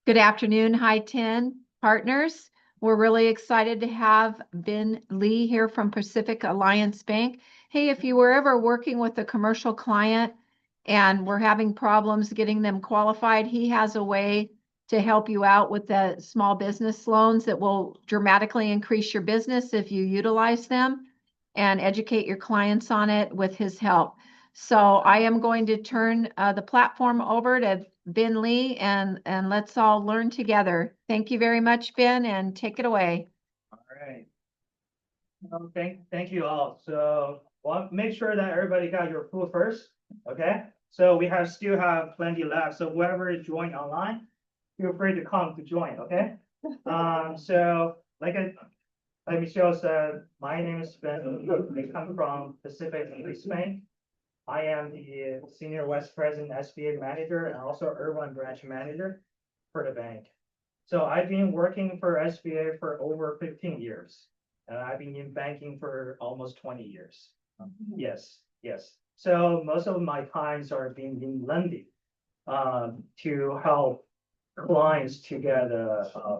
Good afternoon, High 10 partners. We're really excited to have Ben Lee here from Pacific Alliance Bank. Hey, if you were ever working with a commercial client and we're having problems getting them qualified, he has a way to help you out with the small business loans that will dramatically increase your business if you utilize them and educate your clients on it with his help. So I am going to turn the platform over to Ben Lee and let's all learn together. Thank you very much, Ben, and take it away. All right. Thank you all. So make sure that everybody got your food first. Okay. So we still have plenty left. So whoever is joined online, feel free to come to join. Okay. So like Michelle said, my name is Ben. I come from Pacific Alliance Bank. I am the Senior Vice President SBA Manager and also Urban Branch Manager for the bank. So I've been working for SBA for over 15 years, and I've been in banking for almost 20 years. Yes. So most of my times are being in lending to help clients to get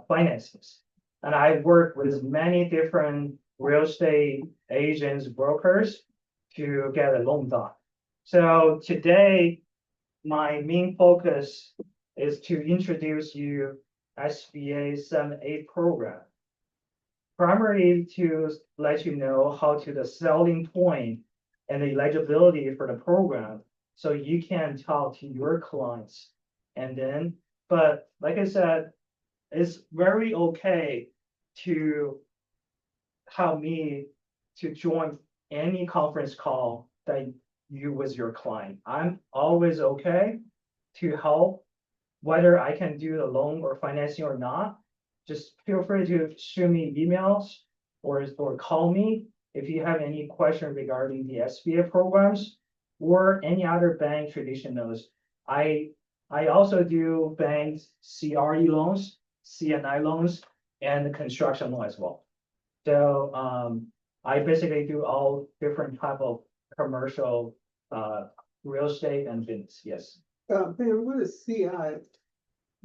finances. And I work with many different real estate agents, brokers to get a loan done. So today, my main focus is to introduce you SBA 7(a) program, primarily to let you know how to the selling point and the eligibility for the program, so you can talk to your clients. And then, but like I said, it's very okay to help me to join any conference call that you with your client. I'm always okay to help, whether I can do the loan or financing or not. Just feel free to shoot me emails or call me if you have any question regarding the SBA programs or any other bank traditionals. I also do banks CRE loans, CNI loans, and construction loan as well. So I basically do all different type of commercial real estate and business. Yes. Ben, what is CI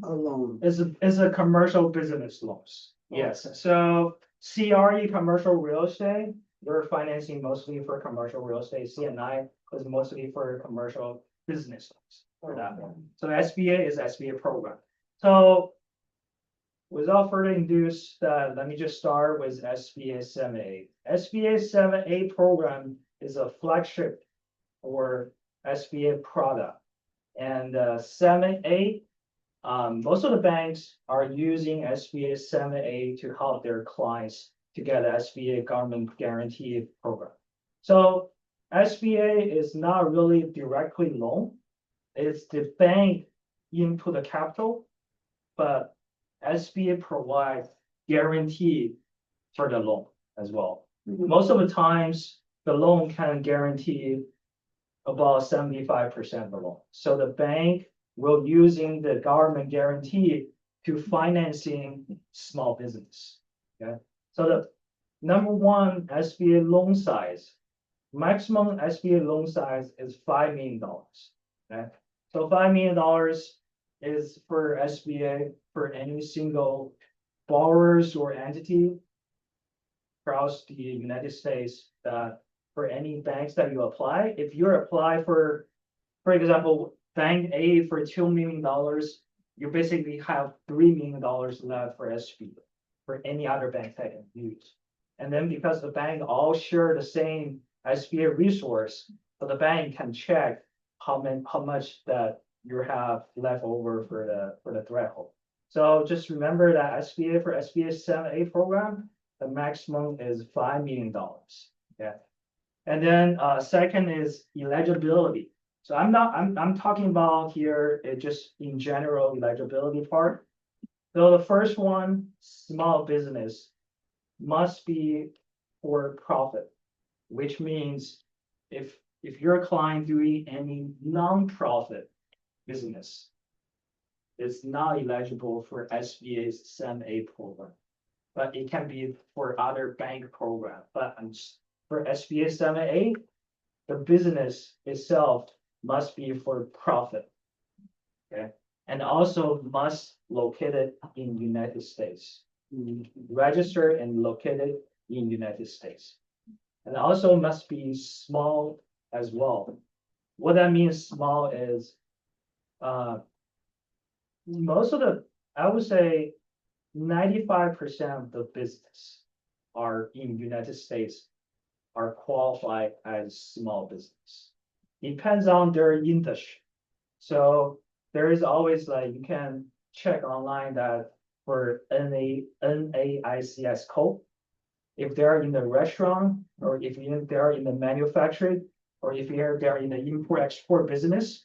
loan? It's a commercial business loans. Yes. So CRE commercial real estate, we're financing mostly for commercial real estate. CNI is mostly for commercial business loans for that one. So SBA is SBA program. So without further ado, let me just start with SBA 7(a). SBA 7(a) program is a flagship or SBA product. And 7(a), most of the banks are using SBA 7(a) to help their clients to get an SBA government guarantee program. So SBA is not really directly loan. It's the bank input the capital, but SBA provides guarantee for the loan as well. Most of the times, the loan can guarantee about 75% of the loan. So the bank will using the government guarantee to financing small business. Okay. So the number one SBA loan size, maximum SBA loan size is $5 million. Okay. So $5 million is for SBA for any single borrowers or entity across the United States that for any banks that you apply. If you apply for example, bank A for $2 million, you basically have $3 million left for SBA for any other bank that can use. And then because the bank all share the same SBA resource, so the bank can check how much that you have left over for the threshold. So just remember that SBA for SBA 7(a) program, the maximum is $5 million. Okay. And then second is eligibility. So I'm talking about here just in general eligibility part. So the first one, small business, must be for profit, which means if you're a client doing any non-profit business, it's not eligible for SBA's 7(a) program, but it can be for other bank program. But for SBA 7(a), the business itself must be for profit. Okay. and also must located in United States. Registered and located in United States. And also must be small as well. What that means small is, most of the, I would say 95% of the business are in United States are qualified as small business. Depends on their industry. So there is always like, you can check online that for NAICS code, if they're in the restaurant, or if they're in the manufacturing, or if they're in the import-export business.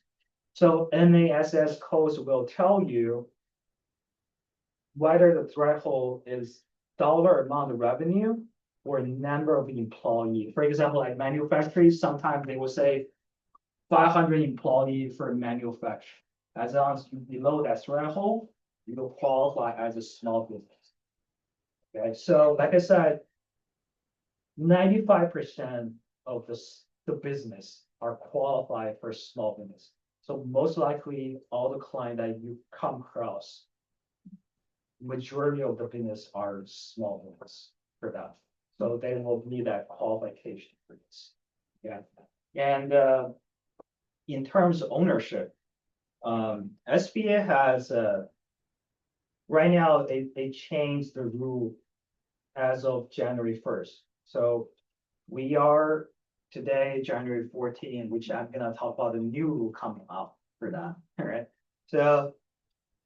So NASS codes will tell you whether the threshold is dollar amount of revenue or number of employee. For example, like manufacturing, sometimes they will say 500 employee for manufacturing. As long as you below that threshold, you will qualify as a small business. Okay, so like I said, 95% of the business are qualified for small business. So most likely all the clients that you come across, majority of the business are small business for that. So they will need that qualification for this. Yeah, and in terms of ownership, SBA has right now they changed the rule as of January 1st. So we are today, January 14, which I'm gonna talk about the new rule coming up for that. All right. So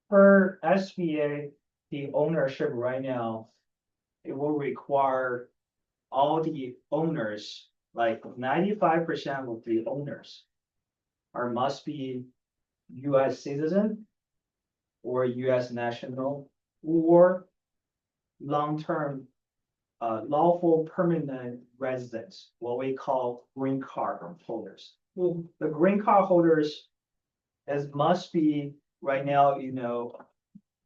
for SBA, the ownership right now, it will require all the owners, like 95% of the owners must be US citizen or US national or long-term lawful permanent residents, what we call green card holders. The green card holders must be right now,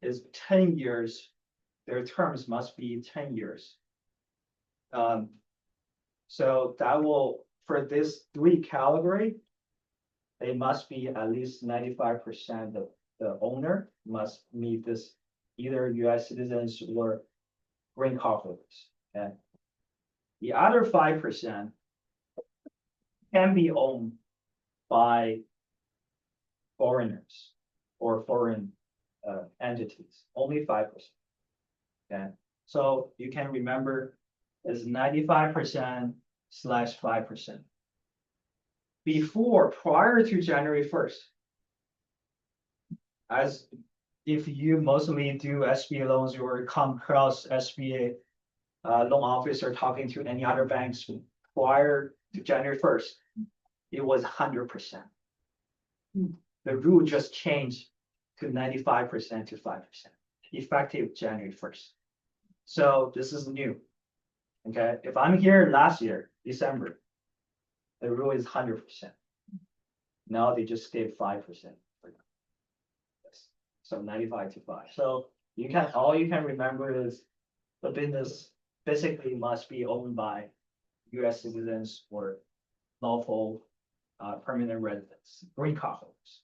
is 10 years. Their terms must be 10 years. So that will, for this three category, they must be at least 95% of the owner must meet this, either US citizens or green card holders. Okay. The other 5% can be owned by foreigners or foreign entities, only 5%. Okay, so you can remember it's 95%/5%. Prior to January 1st, as if you mostly do SBA loans or come across SBA loan officer talking to any other banks prior to January 1st, it was 100%. The rule just changed to 95% to 5%, effective January 1st. So this is new. Okay, if I'm here last year, December, the rule is 100%. Now they just gave 5%. So 95 to 5. So all you can remember is the business basically must be owned by US citizens or lawful permanent residents, green card holders.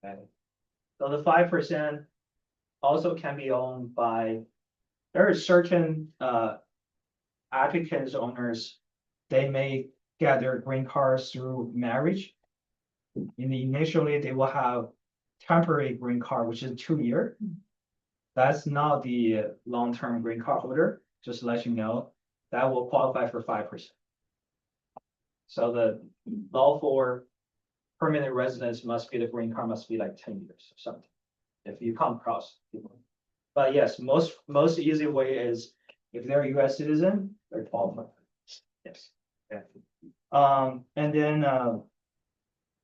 Okay. So the 5% also can be owned by, there are certain applicants, owners, they may get their green cards through marriage. Initially, they will have temporary green card, which is 2 years. That's not the long-term green card holder, just to let you know, that will qualify for 5%. So the lawful permanent residence must be, the green card must be like 10 years or something, if you come across people. But yes, most easy way is if they're a US citizen, they're qualified. Yes. Yeah. And then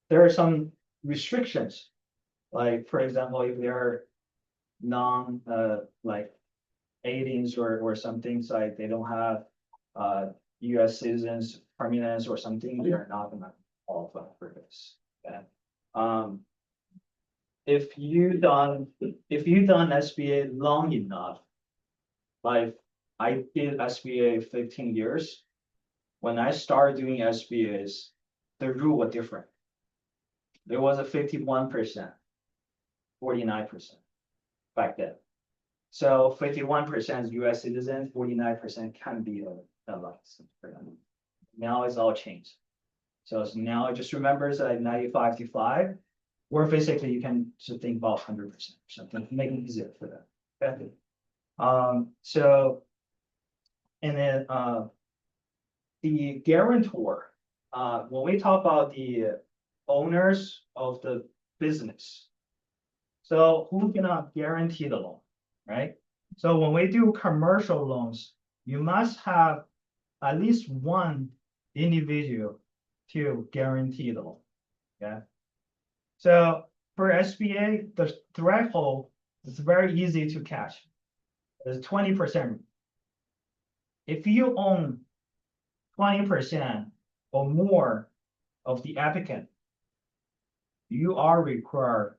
there are some restrictions, like for example, if they're like aliens or some things, like they don't have US citizens permanence or something, they are not gonna qualify for this. Okay. If you've done SBA long enough, like I did SBA 15 years. When I started doing SBAs, the rule was different. There was a 51%. 49% back then. So 51% US citizen, 49% can be a license. Now it's all changed. So now it just remembers that 95 to 5, or basically you can just think about 100% or something to make it easier for them. Okay. So, and then the guarantor, when we talk about the owners of the business, so who cannot guarantee the loan, right? So when we do commercial loans, you must have at least one individual to guarantee the loan. Okay. So for SBA, the threshold is very easy to catch. It's 20%. If you own 20% or more of the applicant, you are required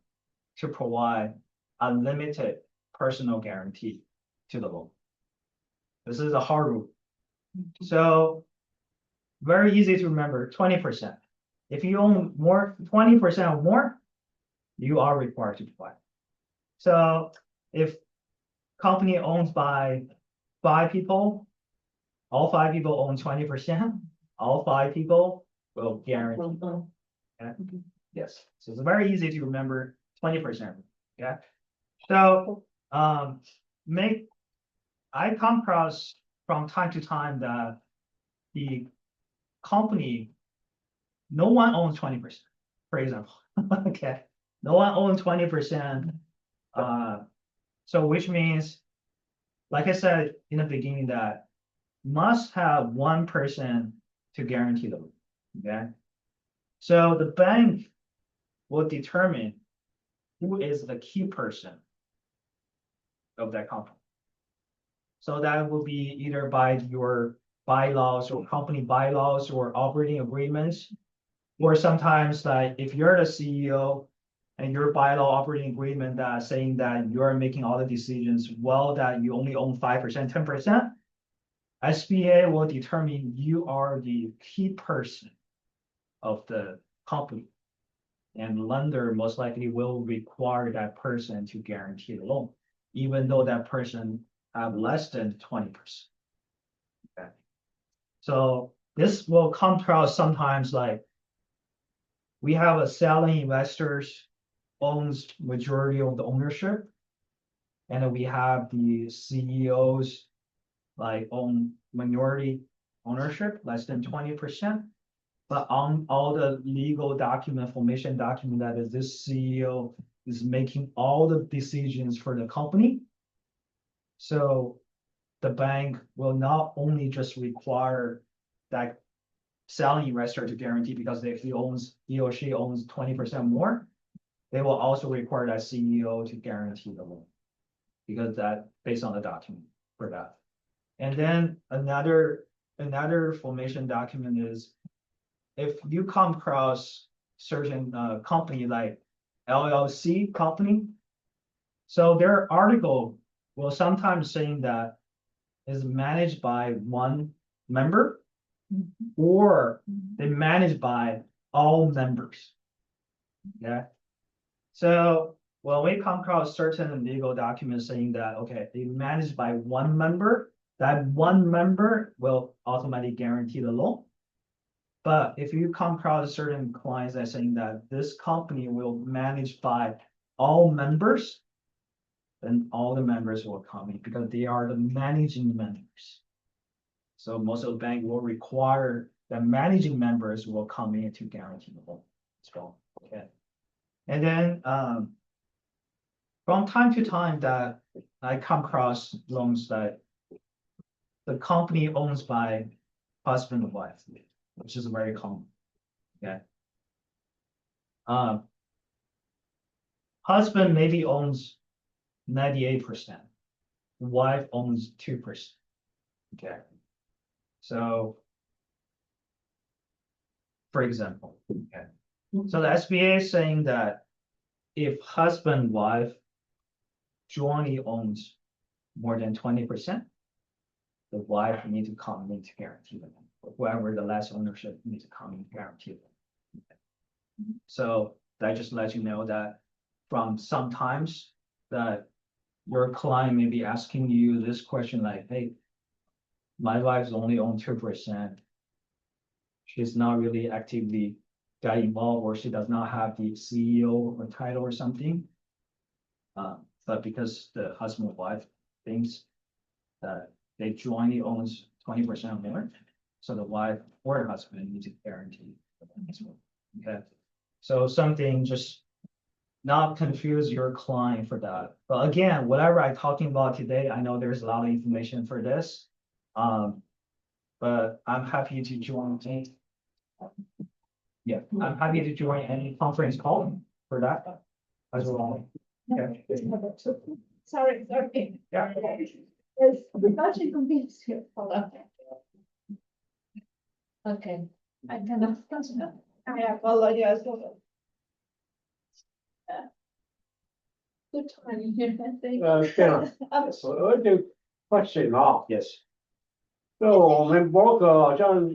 to provide unlimited personal guarantee to the loan. This is a hard rule. So very easy to remember, 20%. If you own more, 20% or more, you are required to provide. So if company owns by 5 people, all 5 people own 20%, all 5 people will guarantee. Okay? Yes, so it's very easy to remember 20%. Yeah. So I come across from time to time that the company, no one owns 20%, for example. Okay. No one owns 20%. So which means, like I said in the beginning, that must have one person to guarantee the loan. Okay. So the bank will determine who is the key person of that company. So that will be either by your bylaws or company bylaws or operating agreements, or sometimes like if you're the CEO and your bylaw operating agreement that saying that you're making all the decisions, well, that you only own 5%, 10%, SBA will determine you are the key person of the company. And lender most likely will require that person to guarantee the loan, even though that person have less than 20%. Okay. So this will come across sometimes like we have a selling investors owns majority of the ownership, and then we have the CEOs like own minority ownership, less than 20%. But on all the legal document, formation document, that is this CEO is making all the decisions for the company. So the bank will not only just require that selling investor to guarantee, because if he or she owns 20% more, they will also require that CEO to guarantee the loan, because that based on the document for that. And then another formation document is if you come across certain company like LLC company, so their article will sometimes saying that is managed by one member, or they managed by all members. Yeah. So when we come across certain legal documents saying that, okay, they managed by one member, that one member will automatically guarantee the loan. But if you come across certain clients that are saying that this company will manage by all members, then all the members will come in because they are the managing members. So most of the bank will require that managing members will come in to guarantee the loan as well. Okay. And then from time to time that I come across loans that the company owns by husband and wife, which is very common. Okay. Husband maybe owns 98%. Wife owns 2%. Okay. So, for example, okay. So the SBA is saying that if husband and wife jointly owns more than 20%, the wife need to come in to guarantee them. Whoever the last ownership needs to come in to guarantee them. Okay. So that just lets you know that from sometimes that your client may be asking you this question like, hey, my wife's only on 2%. She's not really actively got involved, or she does not have the CEO or title or something. But because the husband or wife thinks that they jointly owns 20% more, so the wife or husband needs to guarantee. Okay, so something just not confuse your client for that. But again, whatever I'm talking about today, I know there's a lot of information for this. But I'm happy to join. Yeah, I'm happy to join any conference call for that as well. Okay. Sorry. Yeah. Yes, the budget convinced you. Hold on. Okay, I cannot. I apologize. Good timing here, I think. Sharon, Um,我有一个 question 啊， Yes. 就我们 broker 好像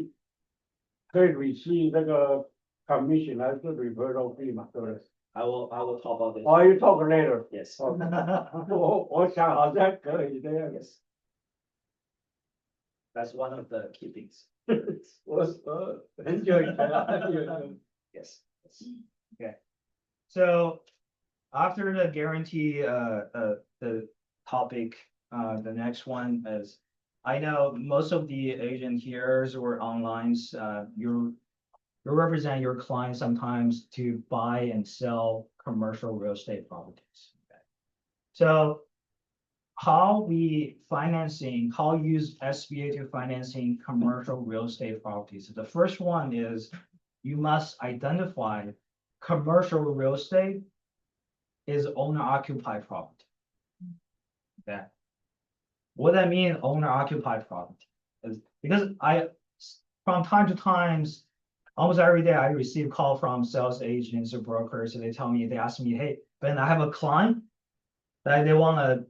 可以 receive 那个 commission 还是 referral fee 嘛，对不对 I will talk about this.？Or you talk later？ Yes. 我想好像可以这样。 Yes. That's one of the key things. 我很久以前了。 Yes. Okay. So after the guarantee, the topic, the next one is, I know most of the agent here or online, you represent your clients sometimes to buy and sell commercial real estate properties. Okay. So how we financing, how use SBA to financing commercial real estate properties. The first one is you must identify commercial real estate is owner occupied property. Okay. What that mean, owner occupied property, is because from time to time, almost every day I receive call from sales agents or brokers, and they ask me, hey, Ben, I have a client that they want to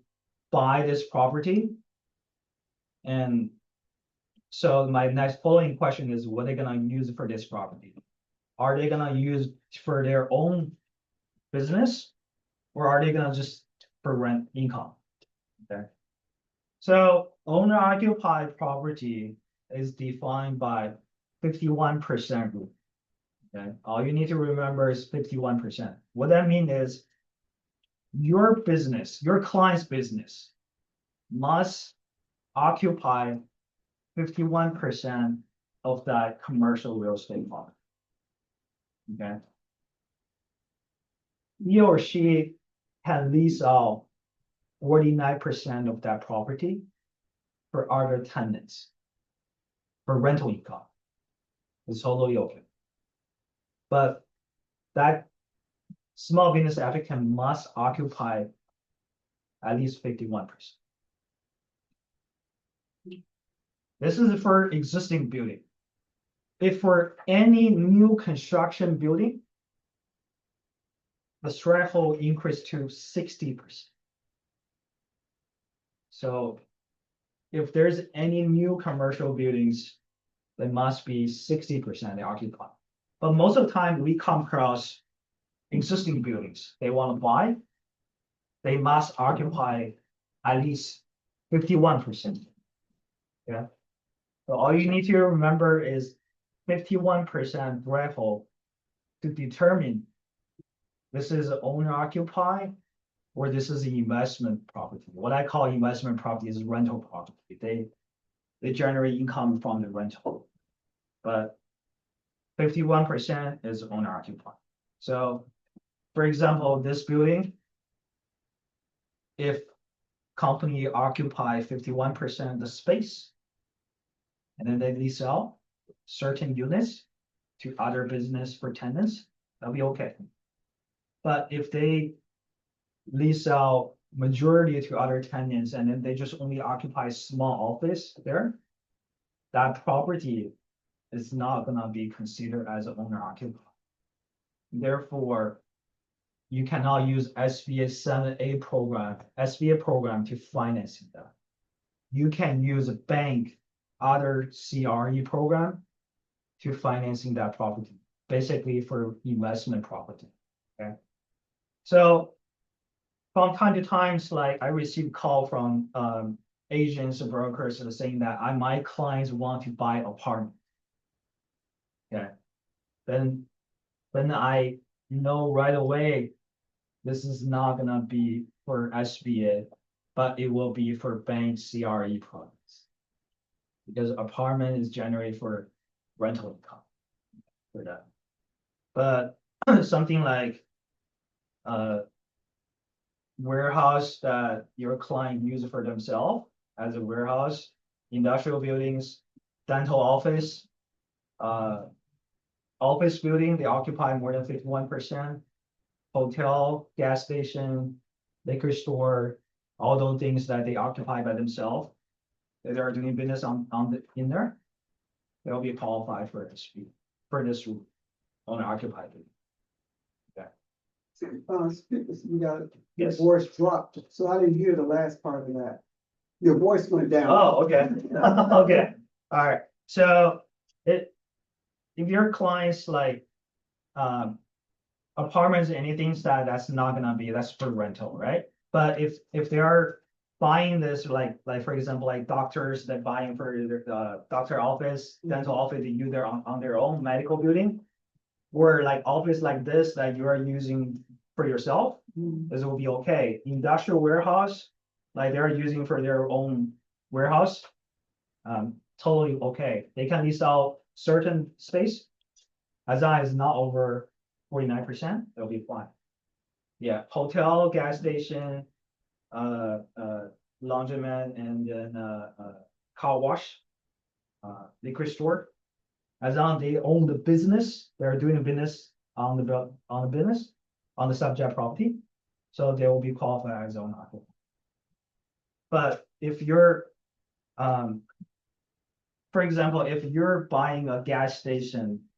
buy this property. And so my next following question is, what are they gonna use for this property? Are they gonna use for their own business? Or are they gonna just for rent income? Okay. So owner occupied property is defined by 51% rule. Okay, all you need to remember is 51%. What that means is your business, your client's business must occupy 51% of that commercial real estate property. Okay. He or she can lease out 49% of that property for other tenants for rental income. It's totally okay. But that small business applicant must occupy at least 51%. This is for existing building. If for any new construction building, the threshold increased to 60%. So if there's any new commercial buildings, they must be 60% occupied. But most of the time we come across existing buildings they want to buy, they must occupy at least 51%. Yeah. So all you need to remember is 51% threshold to determine this is owner occupied or this is an investment property. What I call investment property is rental property. They generate income from the rental, but 51% is owner occupied. So for example, this building, if company occupy 51% of the space, and then they lease out certain units to other business for tenants, that'll be okay. But if they lease out majority to other tenants and then they just only occupy small office there, that property is not gonna be considered as an owner occupied. Therefore, you cannot use SBA 7A program to finance that. You can use a bank, other CRE program to financing that property, basically for investment property. Okay. So from time to times, like I receive call from agents or brokers that are saying that my clients want to buy apartment. Okay, then I know right away, this is not gonna be for SBA, but it will be for bank CRE products. Because apartment is generated for rental income for that. But something like warehouse that your client uses for themselves as a warehouse, industrial buildings, dental office, office building, they occupy more than 51%. Hotel, gas station, liquor store, all those things that they occupy by themselves, that they are doing business in there, they'll be qualified for this owner occupied. You got, your Yes. voice dropped, so I didn't hear the last part of that. Your voice went down. Oh, okay. Okay, all right, so if your clients like, apartments, anything that's not gonna be, that's for rental, right? But if they are buying this, like for example, like doctors that buying for their doctor office, dental office, they use on their own medical building, or like office like this that you are using for yourself, this will be okay. Industrial warehouse, like they're using for their own warehouse, totally okay. They can lease out certain space, as long as not over 49%, they'll be fine. Yeah, hotel, gas station, laundromat, and then car wash, liquor store. As long as they own the business, they're doing a business on the business, on the subject property, so they will be qualified as owner occupied. But if you're, for example, if you're buying a gas station,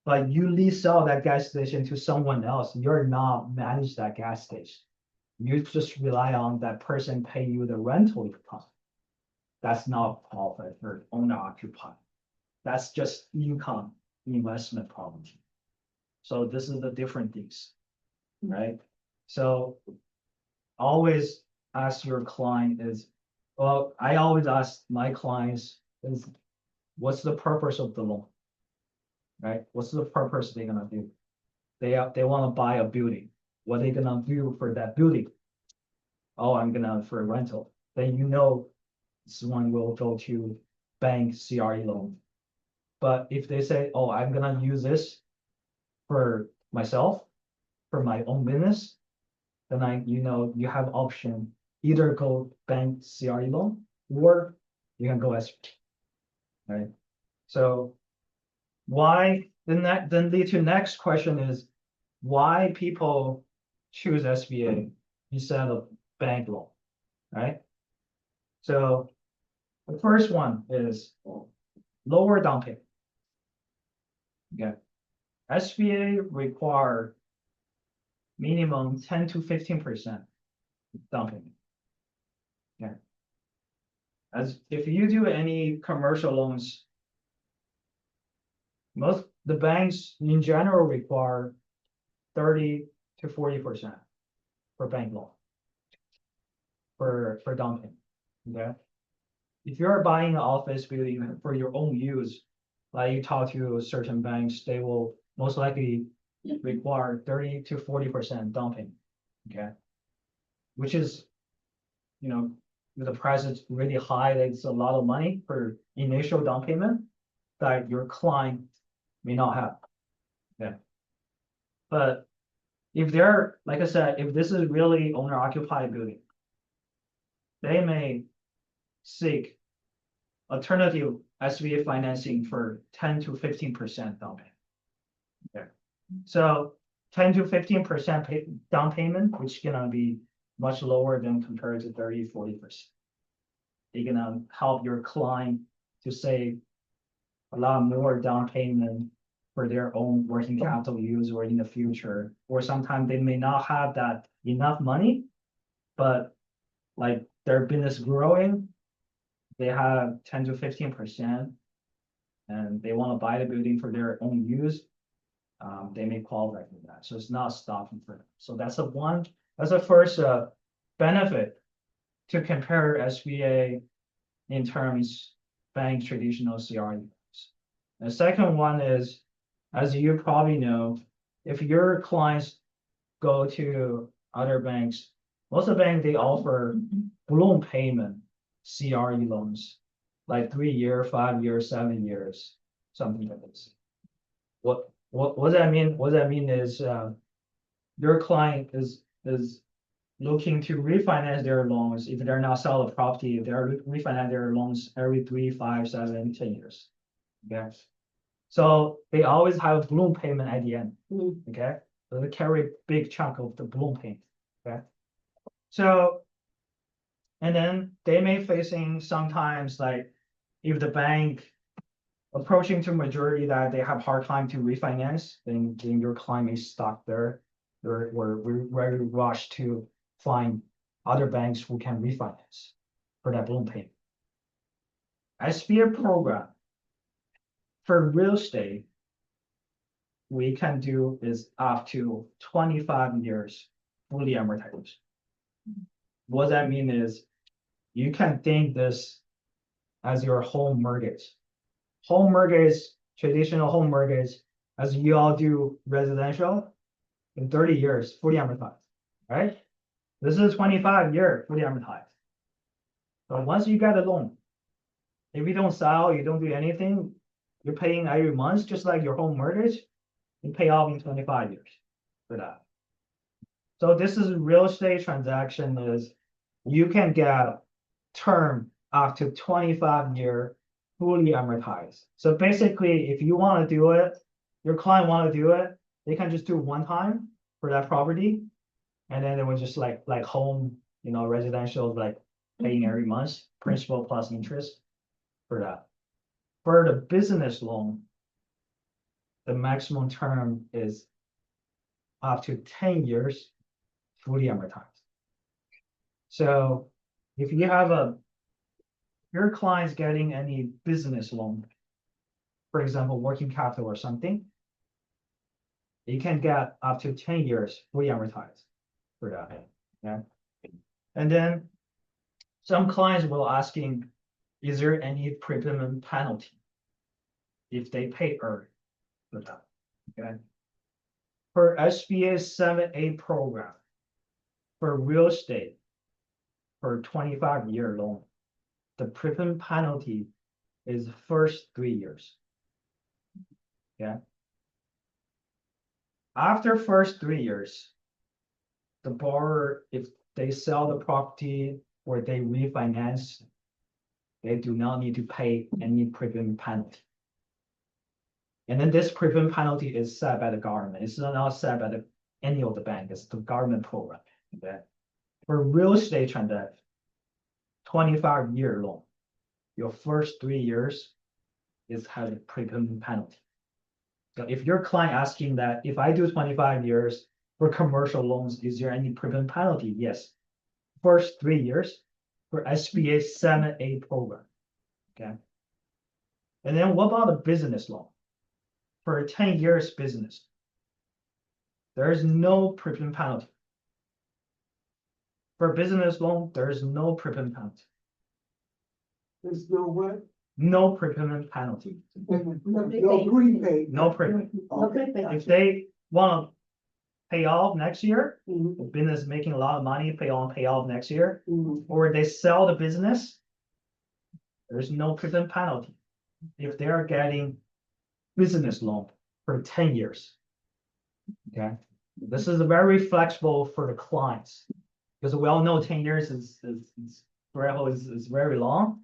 but you lease out that gas station to someone else, you're not manage that gas station. You just rely on that person pay you the rental income. That's not qualified for owner occupied. That's just income investment problem. So this is the different things, right? So always ask your client is, well, I always ask my clients is, what's the purpose of the loan? Right? What's the purpose they're gonna do? They want to buy a building. What are they gonna do for that building? Oh, I'm gonna for rental. Then you know this one will go to bank CRE loan. But if they say, oh, I'm gonna use this for myself, for my own business, then you have option, either go bank CRE loan or you can go SBA. Right? So why then lead to next question is why people choose SBA instead of bank loan, right? So the first one is lower down payment. Okay, SBA require minimum 10 to 15% down payment. Okay, as if you do any commercial loans, most the banks in general require 30 to 40% for bank loan for down payment. Okay, if you're buying an office building for your own use, like you talk to certain banks, they will most likely require 30 to 40% down payment. Okay, which is, the price is really high. It's a lot of money for initial down payment that your client may not have. Okay, but if they're, like I said, if this is really owner occupied building, they may seek alternative SBA financing for 10 to 15% down payment. Okay, so 10 to 15% down payment, which is gonna be much lower than compared to 30, 40%. They're gonna help your client to save a lot more down payment for their own working capital use or in the future, or sometimes they may not have that enough money, but like their business growing, they have 10 to 15%, and they want to buy the building for their own use. They may qualify for that, so it's not stopping for them. So that's the one That's the first benefit to compare SBA in terms bank traditional CRE. The second one is, as you probably know, if your clients go to other banks, most of the banks, they offer balloon payment CRE loans, like 3 year, 5 year, 7 years, something like this. What does that mean? What that mean is your client is looking to refinance their loans if they're not sell the property, if they're refinance their loans every 3, 5, 7, 10 years. Okay. So they always have a balloon payment at the end. Okay. So they carry a big chunk of the balloon payment. Okay. So, and then they may facing sometimes like if the bank approaching to majority that they have hard time to refinance, then your client may stop there. We're very rushed to find other banks who can refinance for that balloon payment. SBA program for real estate, we can do is up to 25 years fully amortized. What that mean is you can think this as your home mortgage. Home mortgage, traditional home mortgage, as you all do residential, in 30 years, fully amortized, right? This is 25-year fully amortized. But once you get a loan, if you don't sell, you don't do anything, you're paying every month, just like your home mortgage, you pay off in 25 years for that. So this is a real estate transaction is you can get term up to 25-year fully amortized. So basically, if you want to do it, your client want to do it, they can just do one time for that property. And then they will just like home, residential, like paying every month, principal plus interest for that. For the business loan, the maximum term is up to 10 years fully amortized. So if you have your client's getting any business loan, for example, working capital or something, you can get up to 10 years fully amortized for that. Yeah. And then some clients will asking, is there any prepayment penalty if they pay early for that? Okay. For SBA 7(a) program, for real estate, for 25-year loan, the prepayment penalty is the first 3 years. Yeah. After first 3 years, the borrower, if they sell the property or they refinance, they do not need to pay any prepayment penalty. And then this prepayment penalty is set by the government. It's not set by any of the bank. It's the government program. Okay. For real estate transaction, 25-year loan, your first 3 years is have a prepayment penalty. So if your client asking that, if I do 25 years for commercial loans, is there any prepayment penalty? Yes. First 3 years for SBA 7(a) program. Okay. And then what about a business loan? For a 10 years business, there is no prepayment penalty. For a business loan, there is no prepayment penalty. There's no what? No prepayment penalty. No prepay. No prepayment. Okay. If they want to pay off next year, Mhm, the business making a lot of money, pay off next year, mhm. or they sell the business, there's no prepayment penalty. If they are getting business loan for 10 years. Okay, this is very flexible for the clients because we all know 10 years is very long.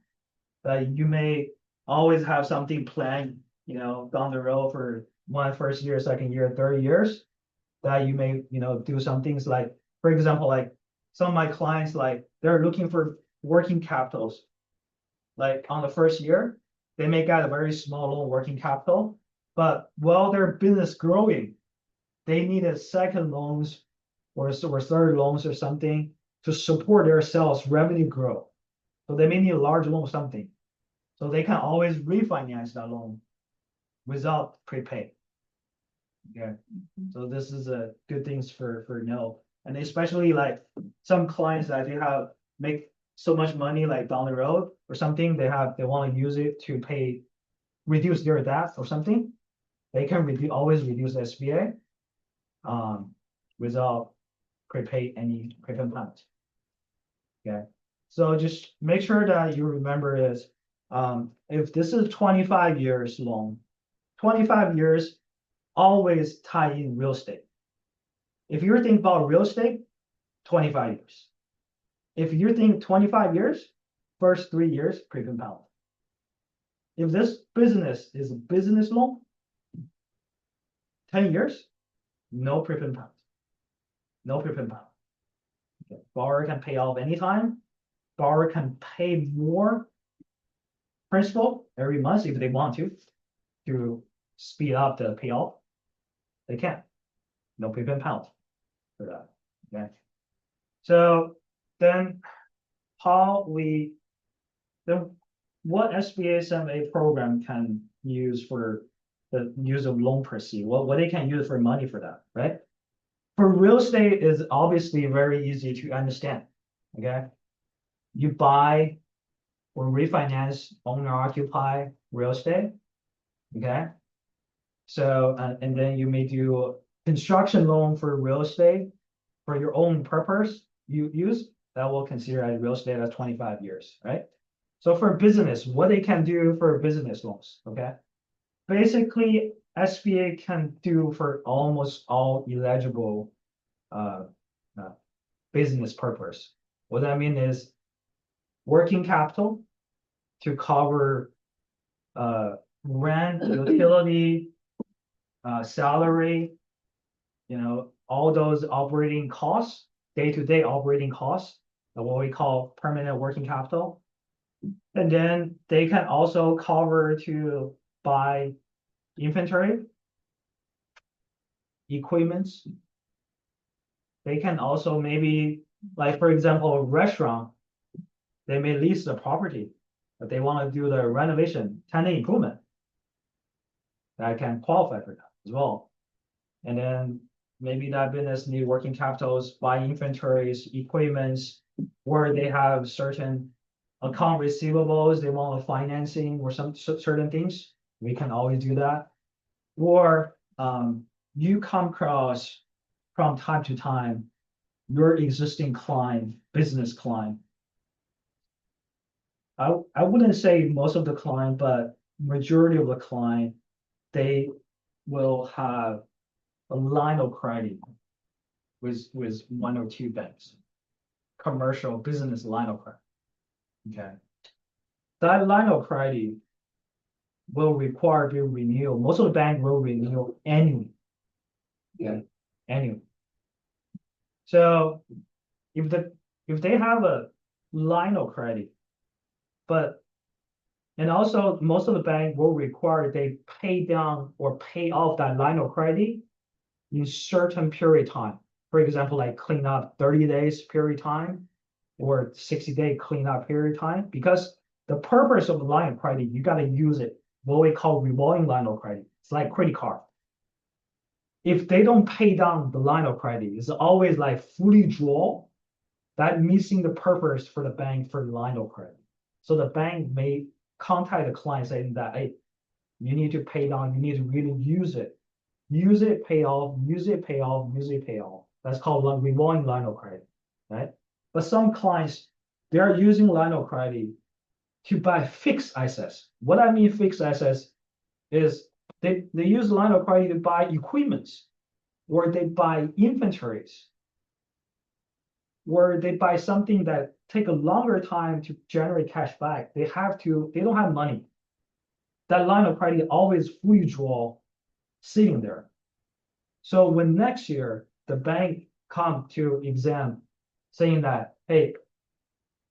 But you may always have something planned, down the road for first year, second year, 30 years that you may, do some things like, for example, like some of my clients, like they're looking for working capitals. Like on the first year, they may get a very small loan working capital, but while their business growing, they needed second loans or third loans or something to support their sales revenue growth. So they may need a large loan or something. So they can always refinance that loan without prepay. Okay, so this is a good things for know. And especially like some clients that they have make so much money like down the road or something, they want to use it to reduce their debt or something. They can always reduce SBA without prepay any prepayment penalty. Okay, so just make sure that you remember is if this is 25 years long, 25 years always tie in real estate. If you're thinking about real estate, 25 years. If you think 25 years, first 3 years, prepayment penalty. If this business is a business loan, 10 years, no prepayment penalty. No prepayment penalty. Okay. Borrower can pay off anytime. Borrower can pay more principal every month if they want to speed up the payoff. They can. No prepayment penalty for that. Okay. So then what SBA 7A program can use for the use of loan proceed? What they can use for money for that, right? For real estate is obviously very easy to understand. Okay. You buy or refinance owner occupy real estate. Okay. So and then you may do construction loan for real estate for your own purpose you use, that will consider as real estate as 25 years, right? So for business, what they can do for business loans, okay? Basically, SBA can do for almost all eligible business purpose. What I mean is working capital to cover rent, utility, salary, all those operating costs, day-to-day operating costs, what we call permanent working capital. And then they can also cover to buy inventory, equipments. They can also maybe, like for example, a restaurant, they may lease the property, but they want to do the renovation, tenant improvement. That can qualify for that as well. And then maybe that business need working capitals, buy inventories, equipments, where they have certain account receivables, they want a financing or some certain things. We can always do that. Or you come across from time to time your existing client, business client. I wouldn't say most of the client, but majority of the client, they will have a line of credit with one or two banks, commercial business line of credit. Okay, that line of credit will require to renew. Most of the bank will renew annually. Yeah, annually. So if they have a line of credit, and also most of the bank will require they pay down or pay off that line of credit in certain period of time. For example, like clean up 30 days period of time or 60-day cleanup period of time, because the purpose of the line of credit, you got to use it, what we call revolving line of credit. It's like credit card. If they don't pay down the line of credit, it's always like fully draw, that missing the purpose for the bank for the line of credit. So the bank may contact the client saying that, hey, you need to pay down, you need to really use it. Use it, pay off, use it, pay off, use it, pay off. That's called revolving line of credit, right? But some clients, they are using line of credit to buy fixed assets. What I mean fixed assets is they use line of credit to buy equipments, or they buy inventories, or they buy something that take a longer time to generate cash back. They don't have money. That line of credit always fully draw, sitting there. So when next year the bank come to exam saying that, hey,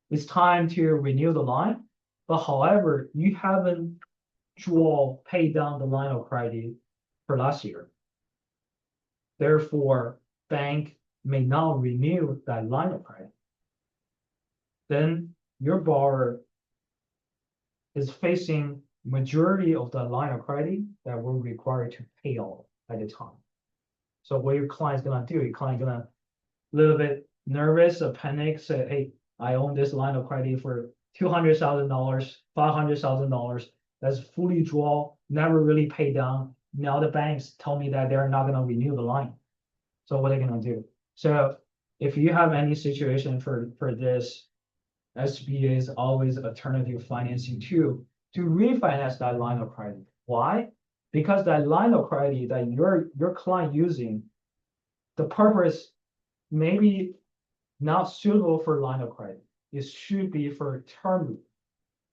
it's time to renew the line, but however, you haven't paid down the line of credit for last year. Therefore, bank may not renew that line of credit. Then your borrower is facing majority of the line of credit that will require to pay off at the time. So what your client's gonna do, your client gonna little bit nervous or panic, say, hey, I own this line of credit for $200,000, $500,000. That's fully draw, never really pay down. Now the banks tell me that they're not gonna renew the line. So what are they gonna do? So if you have any situation for this, SBA is always alternative financing to refinance that line of credit. Why? Because that line of credit that your client using, the purpose maybe not suitable for line of credit. It should be for term,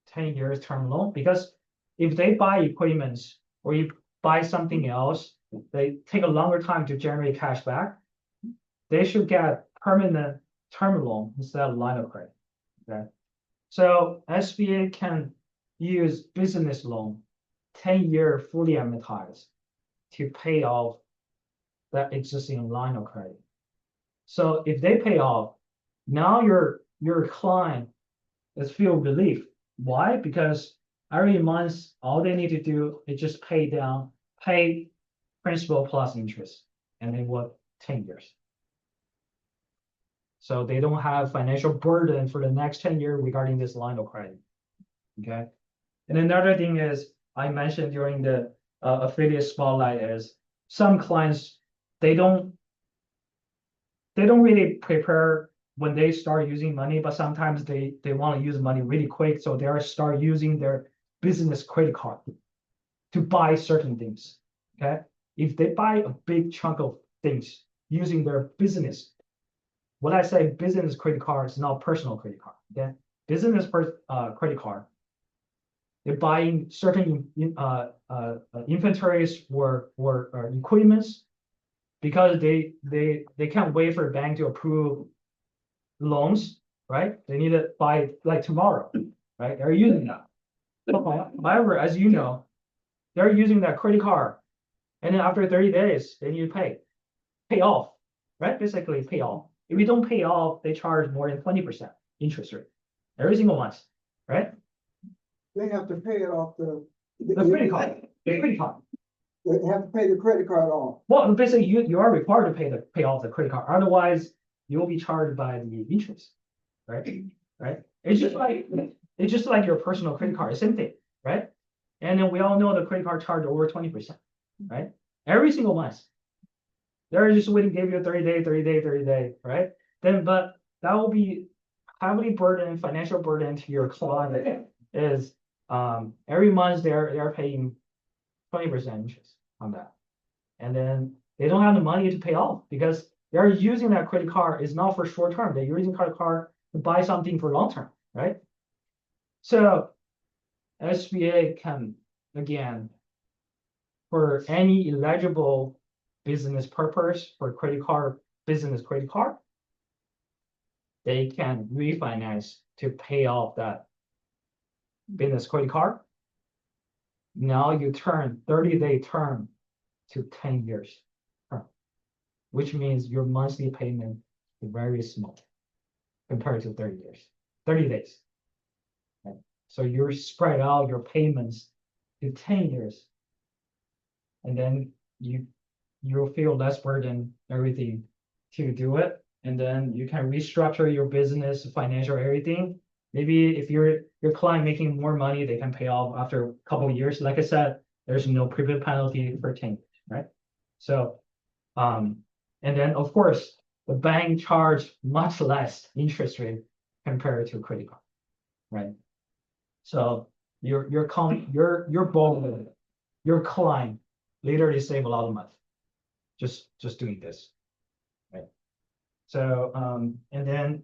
10 years term loan, because if they buy equipments or you buy something else, they take a longer time to generate cash back. They should get permanent term loan instead of line of credit. Okay. So SBA can use business loan, 10-year fully amortized to pay off that existing line of credit. So if they pay off, now your client is feel relief. Why? Because every month, all they need to do is just pay principal plus interest, and they work 10 years. So they don't have financial burden for the next 10 years regarding this line of credit. Okay. And another thing is, I mentioned during the affiliate spotlight is some clients, they don't really prepare when they start using money, but sometimes they want to use money really quick. So they start using their business credit card to buy certain things. Okay. If they buy a big chunk of things using their business, when I say business credit card, it's not personal credit card. Okay. Business credit card, they're buying certain inventories or equipments because they can't wait for a bank to approve loans, right? They need to buy like tomorrow, right? They're using that. However, as you know, they're using that credit card, and then after 30 days, they need to pay off, right? Basically pay off. If you don't pay off, they charge more than 20% interest rate every single month, right? They have to pay it off The credit card, the credit card. They have to pay the credit card off. Well, basically, you are required to pay off the credit card. Otherwise, you'll be charged by the interest, right? Right? It's just like your personal credit card, same thing, right? And then we all know the credit card charge over 20%, right? Every single month. They're just waiting, give you a 30-day, right? Then, but that will be heavily financial burden to your client is every month they're paying 20% interest on that. And then they don't have the money to pay off because they're using that credit card is not for short term. They're using credit card to buy something for long term, right? So SBA can, again, for any eligible business purpose for credit card, business credit card, they can refinance to pay off that business credit card. Now you turn 30-day term to 10 years term, which means your monthly payment is very small compared to 30 days. Right? So you spread out your payments to 10 years, and then you'll feel less burden, everything to do it. And then you can restructure your business, financial, everything. Maybe if your client making more money, they can pay off after a couple of years. Like I said, there's no prepayment penalty for 10 years, right? So, and then of course, the bank charge much less interest rate compared to credit card, right? So your borrower, your client literally save a lot of money just doing this, right? So and then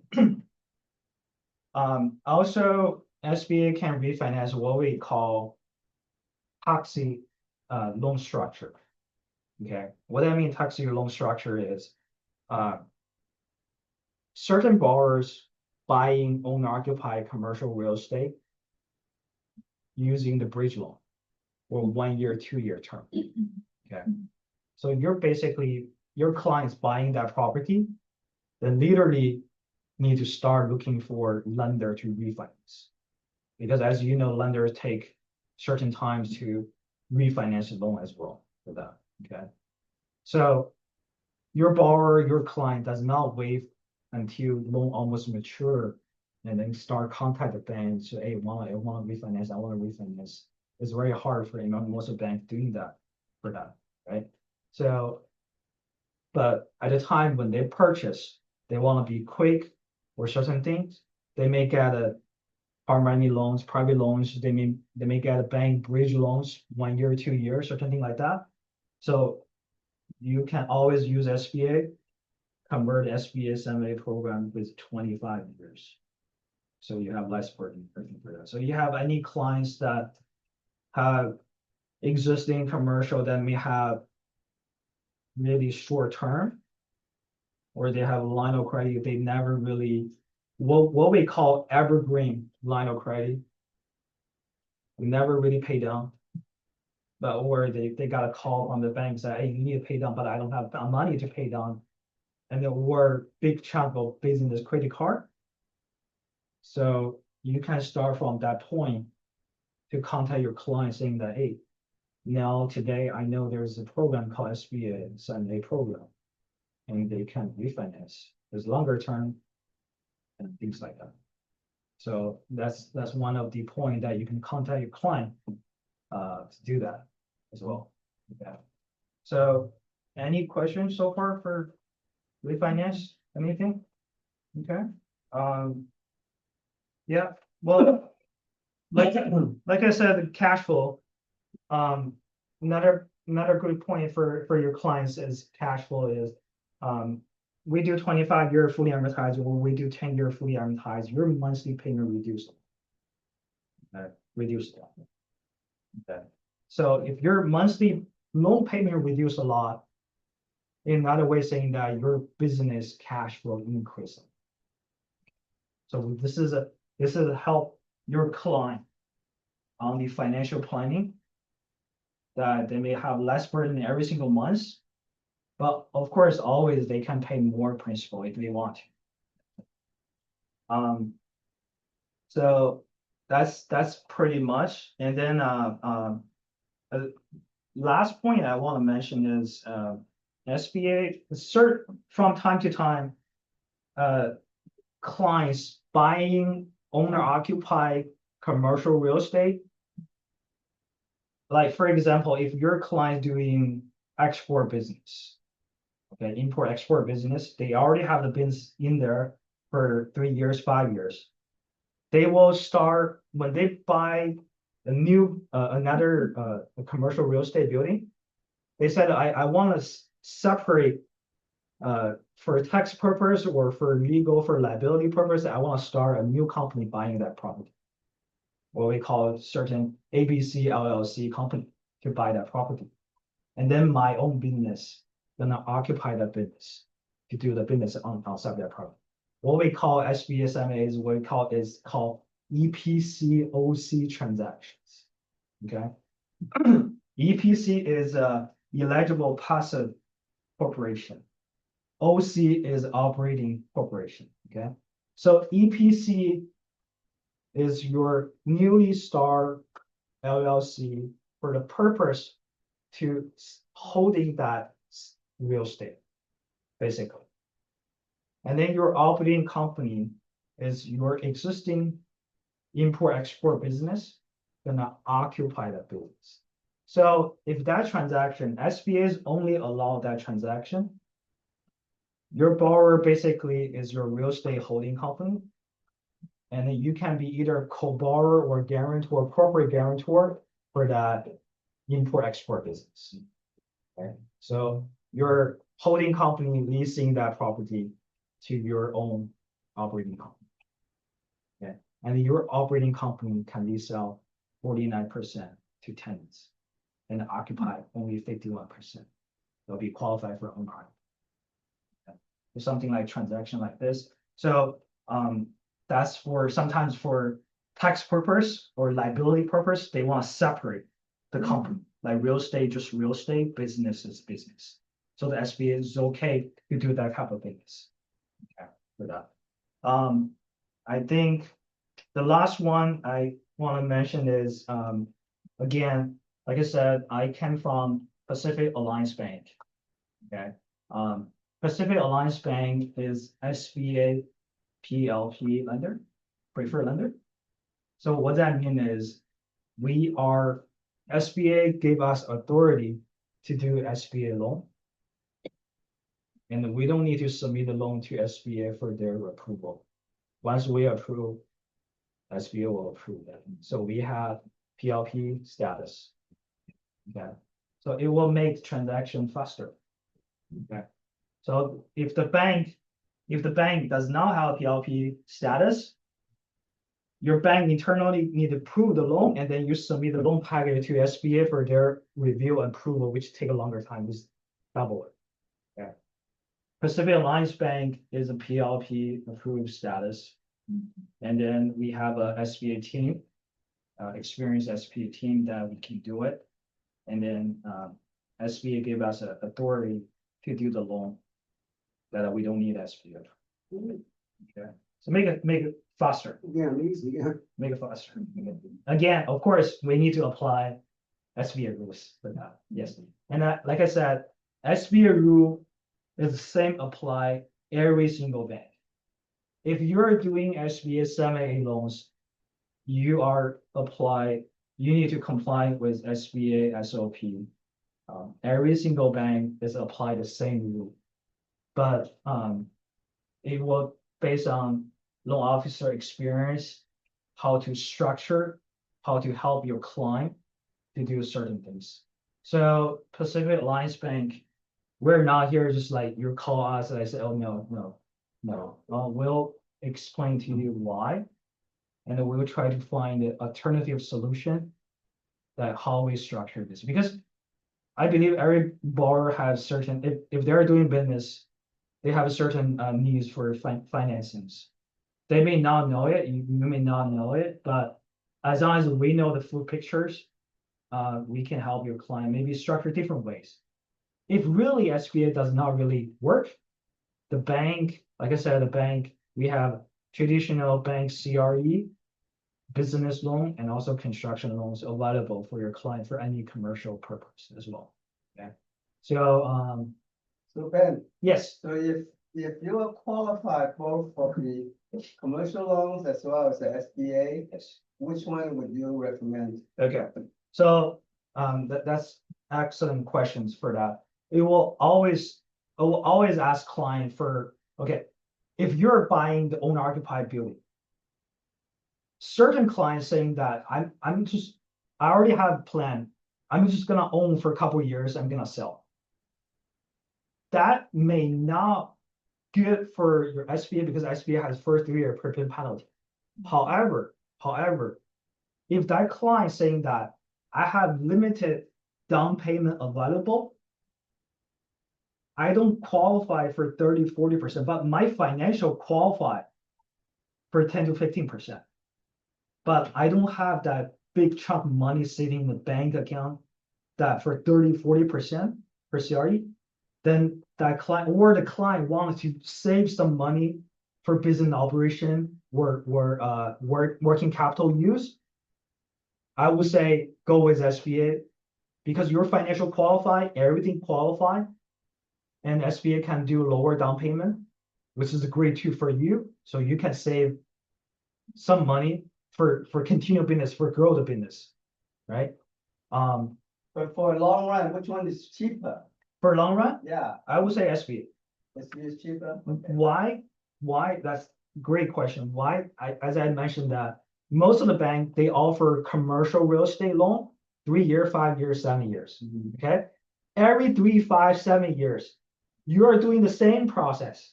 also SBA can refinance what we call Paciffic loan structure. Okay, what I mean Paciffic loan structure is certain borrowers buying owner-occupied commercial real estate using the bridge loan or 1 year, 2 year term. Okay, so you're basically your client's buying that property, then literally need to start looking for lender to refinance, because as you know, lenders take certain times to refinance the loan as well for that. Okay, so your borrower, your client does not wait until loan almost mature and then start contact the bank, say, hey, I want to refinance, I want to refinance. It's very hard for most of banks doing that for that, right? So, but at the time when they purchase, they want to be quick or certain things. They may get a hard money loans, private loans. They may get a bank bridge loans, 1 year, 2 years, or something like that. So you can always use SBA, convert SBA 7A program with 25 years. So you have less burden for that. So you have any clients that have existing commercial that may have really short term, or they have a line of credit, they never really, what we call evergreen line of credit, never really pay down. But or they got a call from the bank say, hey, you need to pay down, but I don't have money to pay down. And then or big chunk of business credit card. So you can start from that point to contact your client saying that, hey, now today I know there's a program called SBA 7A program, and they can refinance. There's longer term and things like that. So that's one of the point that you can contact your client to do that as well. Yeah. So any questions so far for refinance? Anything? Okay. Yeah. Well, like I said, the cash flow. Another good point for your clients is cash flow is we do 25-year fully amortized, or we do 10-year fully amortized, your monthly payment reduced. Okay. So if your monthly loan payment reduce a lot, in another way saying that your business cash flow increasing. So this is a help your client on the financial planning, that they may have less burden every single month. But of course, always they can pay more principal if they want to. So that's pretty much. And then last point I want to mention is SBA from time to time, clients buying owner-occupied commercial real estate. Like for example, if your client doing export business, okay, import-export business, they already have the business in there for 3 years, 5 years. They will start, when they buy a new, another commercial real estate building, they said, I want to separate for tax purpose or for legal, for liability purpose, I want to start a new company buying that property. What we call certain ABC LLC company to buy that property. And then my own business gonna occupy that business to do the business outside that property. What we call SBSMA is what we call EPCOC transactions. Okay. EPC is eligible passive corporation. OC is operating corporation. Okay. So EPC is your newly started LLC for the purpose to holding that real estate, basically. And then your operating company is your existing import-export business gonna occupy that business. So if that transaction, SBAs only allow that transaction, your borrower basically is your real estate holding company. And then you can be either co-borrower or guarantor, corporate guarantor for that import-export business. Okay. So your holding company leasing that property to your own operating company. Okay. And your operating company can lease out 49% to tenants and occupy only 51%. They'll be qualified for own occupancy. Okay. For something like transaction like this. So that's for sometimes for tax purpose or liability purpose, they want to separate the company, like real estate, just real estate, business is business. So the SBA is okay to do that type of business. Okay, for that. I think the last one I want to mention is, again, like I said, I came from Pacific Alliance Bank. Okay. Pacific Alliance Bank is SBA PLP lender, preferred lender. So what that means is SBA gave us authority to do SBA loan. And we don't need to submit the loan to SBA for their approval. Once we approve, SBA will approve that. So we have PLP status. Okay, so it will make transaction faster. Okay, so if the bank does not have PLP status, your bank internally need to approve the loan, and then you submit the loan package to SBA for their review and approval, which take a longer time, is double it. Okay. Pacific Alliance Bank is a PLP approved status. And then we have a SBA team, experienced SBA team that we can do it. And then SBA gave us authority to do the loan that we don't need SBA. Okay, so make it faster. Yeah, easy, yeah. Make it faster. Again, of course, we need to apply SBA rules for that. Yes, and like I said, SBA rule is the same apply every single bank. If you're doing SBA 7A loans, you need to comply with SBA SOP. Every single bank is apply the same rule, but it will based on loan officer experience, how to structure, how to help your client to do certain things. So Pacific Alliance Bank, we're not here just like you call us and I say, oh, no. We'll explain to you why, and then we'll try to find an alternative solution that how we structure this. Because I believe every borrower has certain, if they're doing business, they have a certain needs for financings. They may not know it, you may not know it, but as long as we know the full pictures, we can help your client maybe structure different ways. If really SBA does not really work, the bank, like I said, we have traditional bank CRE, business loan, and also construction loans available for your client for any commercial purpose as well. Okay. So So Ben, yes, so if you are qualified both for the commercial loans as well as the SBA, yes. which one would you recommend? Okay. So that's excellent questions for that. I will always ask client for, okay, if you're buying the owner occupied building, certain clients saying that I already have a plan. I'm just gonna own for a couple of years. I'm gonna sell. That may not good for your SBA because SBA has first 3 year prepayment penalty. However, if that client saying that I have limited down payment available, I don't qualify for 30-40%, but my financial qualify for 10 to 15%. But I don't have that big chunk of money sitting in the bank account that for 30-40% for CRE, then that client or the client wants to save some money for business operation or working capital use, I would say go with SBA because your financial qualify, everything qualify, and SBA can do lower down payment, which is a great tool for you. So you can save some money for continued business, for grow the business, right? But for a long run, which one is cheaper? For long run, Yeah, I would say SBA. SBA is cheaper. Why? That's a great question. Why? As I mentioned that most of the bank, they offer commercial real estate loan, 3 year, 5 years, 7 years. Okay. Every 3, 5, 7 years, you are doing the same process.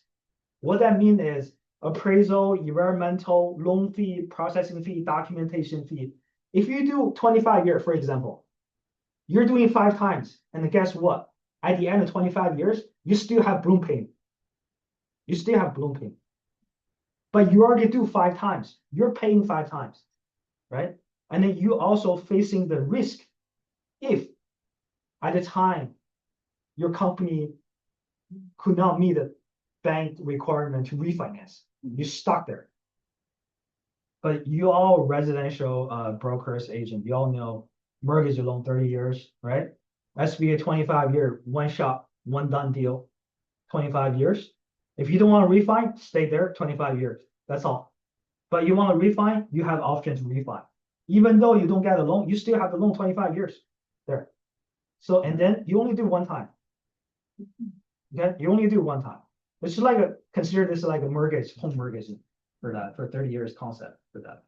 What that means is appraisal, environmental, loan fee, processing fee, documentation fee. If you do 25 years, for example, you're doing 5 times. And guess what? At the end of 25 years, you still have balloon payment. You still have balloon payment. But you already do 5 times. You're paying 5 times, right? And then you also facing the risk if at the time your company could not meet the bank requirement to refinance. You're stuck there. But you all residential brokers, agent, you all know mortgage loan 30 years, right? SBA 25 year, one shot, one done deal. 25 years. If you don't want to refi, stay there 25 years. That's all. But you want to refi, you have option to refi. Even though you don't get a loan, you still have the loan 25 years there. So, and then you only do one time. Okay, you only do one time. It's like consider this like a mortgage, home mortgage for that, for 30 years concept for that.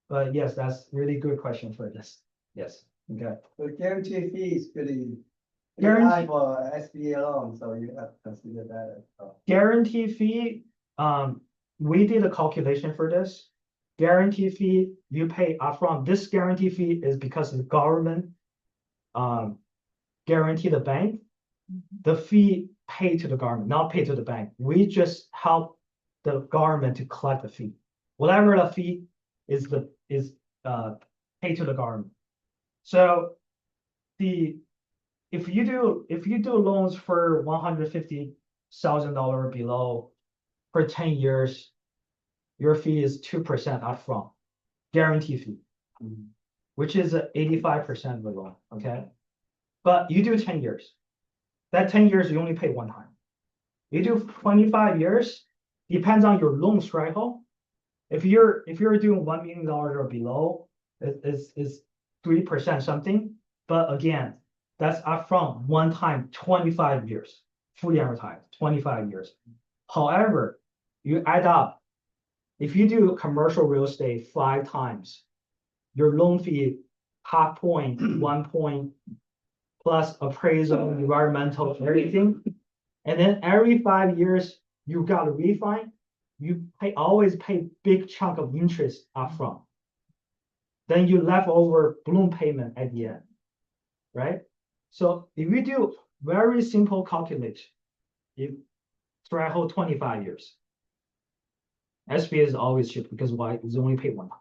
But yes, that's really good question for this. Yes, okay. The guarantee fee is pretty Guarantee- high for SBA loan, so you have to consider that as well. Guarantee fee, we did a calculation for this. Guarantee fee, you pay upfront. This guarantee fee is because the government guarantee the bank. The fee paid to the government, not paid to the bank. We just help the government to collect the fee. Whatever the fee is paid to the government. So if you do loans for $150,000 below for 10 years, your fee is 2% upfront, guarantee fee, which is 85% of the loan, okay? But you do 10 years. That 10 years, you only pay one time. You do 25 years, depends on your loan threshold. If you're doing $1 million or below, it's 3% something. But again, that's upfront one time, 25 years, fully amortized, 25 years. However, you add up, if you do commercial real estate 5 times, your loan fee, 0.5 point, 1 point, plus appraisal, environmental, everything. And then every 5 years, you got to refi. You always pay big chunk of interest upfront. Then you left over balloon payment at the end, right? So if you do very simple calculation, you threshold 25 years. SBA is always cheap because why? It's only paid one time.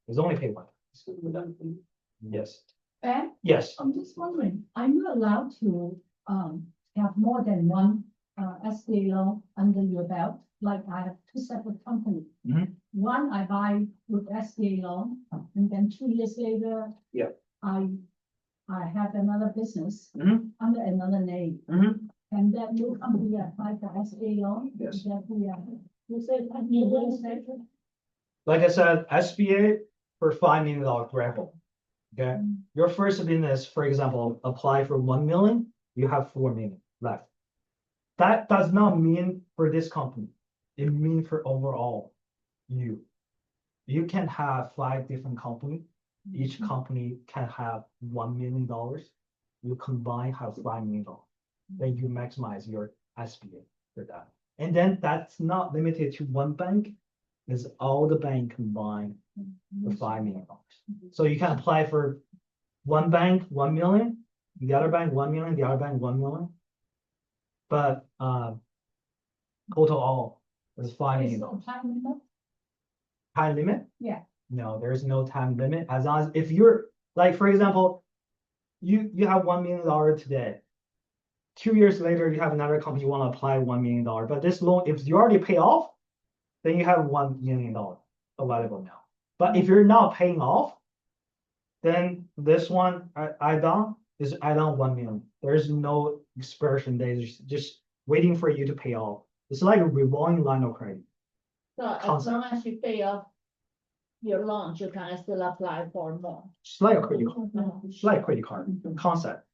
It's only paid one time. Yes. Ben, Yes. I'm just wondering, are you allowed to have more than one SBA loan under your belt? Like I have 2 separate companies. Mhm. One I buy with SBA loan, and then 2 years later. Yeah. I have another business Mhm. under another name, Mhm. and that new company apply for SBA loan. Yes. That we are, you said, you will say. Like I said, SBA for $5 million threshold. Okay, your first business, for example, apply for 1 million, you have 4 million left. That does not mean for this company. It means for overall you can have 5 different companies. Each company can have $1 million. You combine have $5 million. Then you maximize your SBA for that. And then that's not limited to one bank. It's all the bank combined for $5 million. So you can apply for one bank, 1 million, the other bank, 1 million, the other bank, 1 million. But total all is $5 Is million. no time limit? Time limit? Yeah. No, there is no time limit. As long as if you're like, for example, you have $1 million today. 2 years later, you have another company you want to apply $1 million. But this loan, if you already pay off, then you have $1 million available now. But if you're not paying off, then this one add-on is add-on 1 million. There's no expiration date, it's just waiting for you to pay off. It's like a revolving line of credit. So as Concept. long as you pay off your loans, you can still apply for more. It's like a credit card. It's like a credit card concept.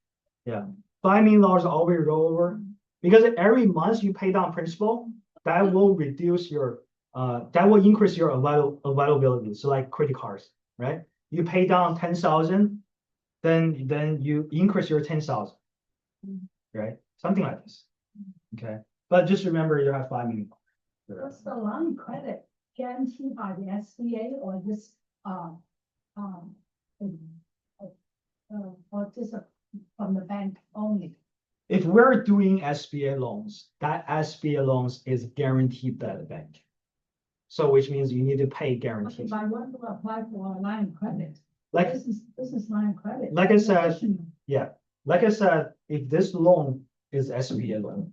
Yeah. $5 million always roll over because every month you pay down principal, that will reduce your that will increase your availability. So like credit cards, right? You pay down 10,000, then you increase your 10,000, right? Something like this. Okay, but just remember you have $5 million. What's the line of credit guaranteed by the SBA or this, or just from the bank only? If we're doing SBA loans, that SBA loans is guaranteed by the bank. So which means you need to pay Okay, guarantees. but I want to apply for a line of credit. Like, This is line of credit. like I said, Additional. yeah, like I said, if this loan is SBA loan,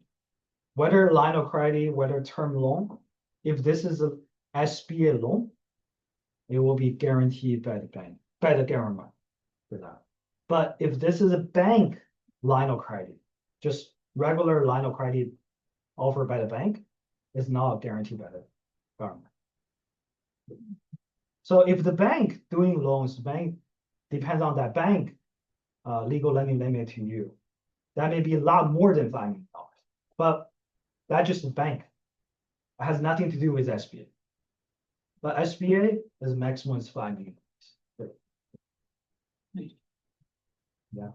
whether line of credit, whether term loan, if this is a SBA loan, it will be guaranteed by the bank, by the government for that. But if this is a bank line of credit, just regular line of credit, offered by the bank is not guaranteed by the government. So if the bank doing loans, the bank depends on that bank legal lending limit to you. That may be a lot more than $5 million, but that's just the bank. It has nothing to do with SBA. But SBA is maximum is $5 million. Yeah.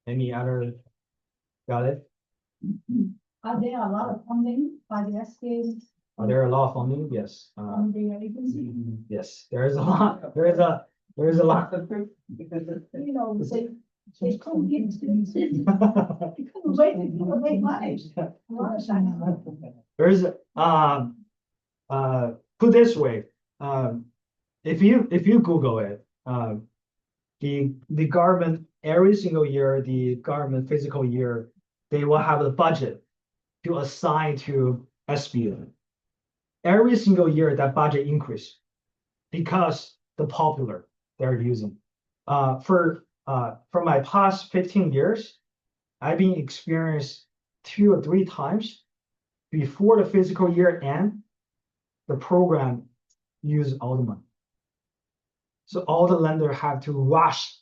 Any other, got it? Are there a lot of funding by the SBA Are there a lot of funding? Yes. on the agency? Yes, there is a lot, there is a lot. You know, they couldn't get to this. They couldn't wait to make money. A lot of times. There's, put this way, if you Google it, the government, every single year, the government fiscal year, they will have a budget to assign to SBA. Every single year, that budget increase because the popular they're using. For my past 15 years, I've been experienced 2 or 3 times before the fiscal year end, the program use all the money. So all the lenders have to rush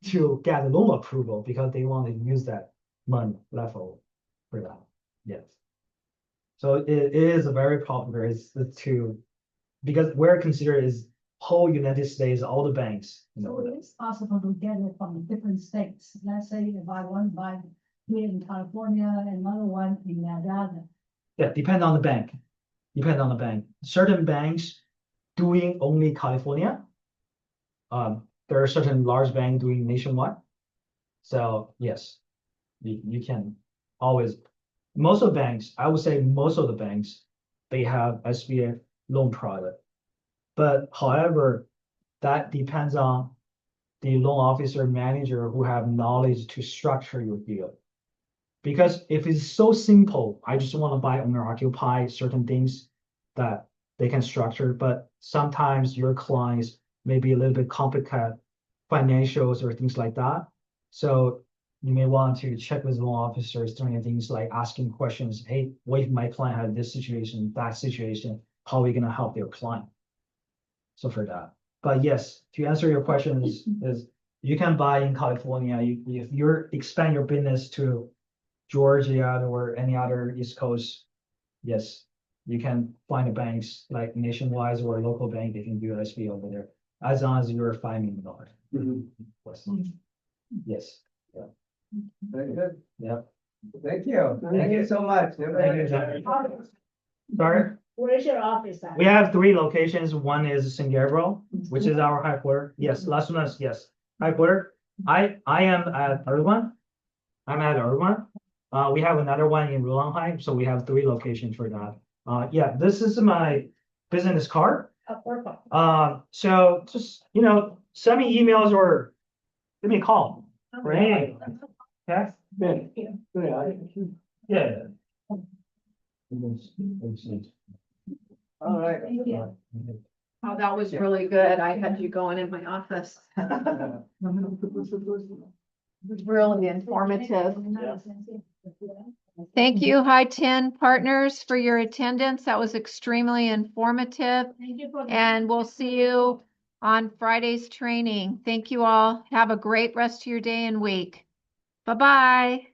to get the loan approval because they want to use that money left over for that. Yes. So it is a very popular. It's the two, because we're considered is whole United States, all the banks. So it is possible to get it from different states. Let's say if I want to buy here in California, another one in Nevada. Yeah, depend on the bank. Depend on the bank. Certain banks doing only California. There are certain large banks doing nationwide. So yes, you can always. Most of the banks, I would say most of the banks, they have SBA loan product. But however, that depends on the loan officer manager who have knowledge to structure your deal. Because if it's so simple, I just want to buy owner occupy certain things that they can structure, but sometimes your clients may be a little bit complicated financials or things like that. So you may want to check with loan officers doing things like asking questions. Hey, what if my client had this situation, that situation? How are we going to help their client? So for that. But yes, to answer your question is you can buy in California. If you're expand your business to Georgia or any other East Coast, yes, you can find the banks like Nationwide or a local bank. They can do SB over there as long as you're $5 million. Yes. Yeah. Very good. Yeah. Thank you. Thank you so much. Thank you, John. Sorry. Where's your office at? We have 3 locations. One is San Gabriel, which is our headquarters. Yes, Las Vegas, yes, headquarters. I am at Irvine. I'm at Irvine. We have another one in Rulanheim, so we have 3 locations for that. Yeah, this is my business card. Perfect. So just send me emails or give me a call. Right. Okay. Yeah. All right. Thank you. Oh, that was really good. I had you going in my office. It was really informative. Thank you, High 10 partners, for your attendance. That was extremely informative. Thank you for. And we'll see you on Friday's training. Thank you all. Have a great rest of your day and week. Bye-bye.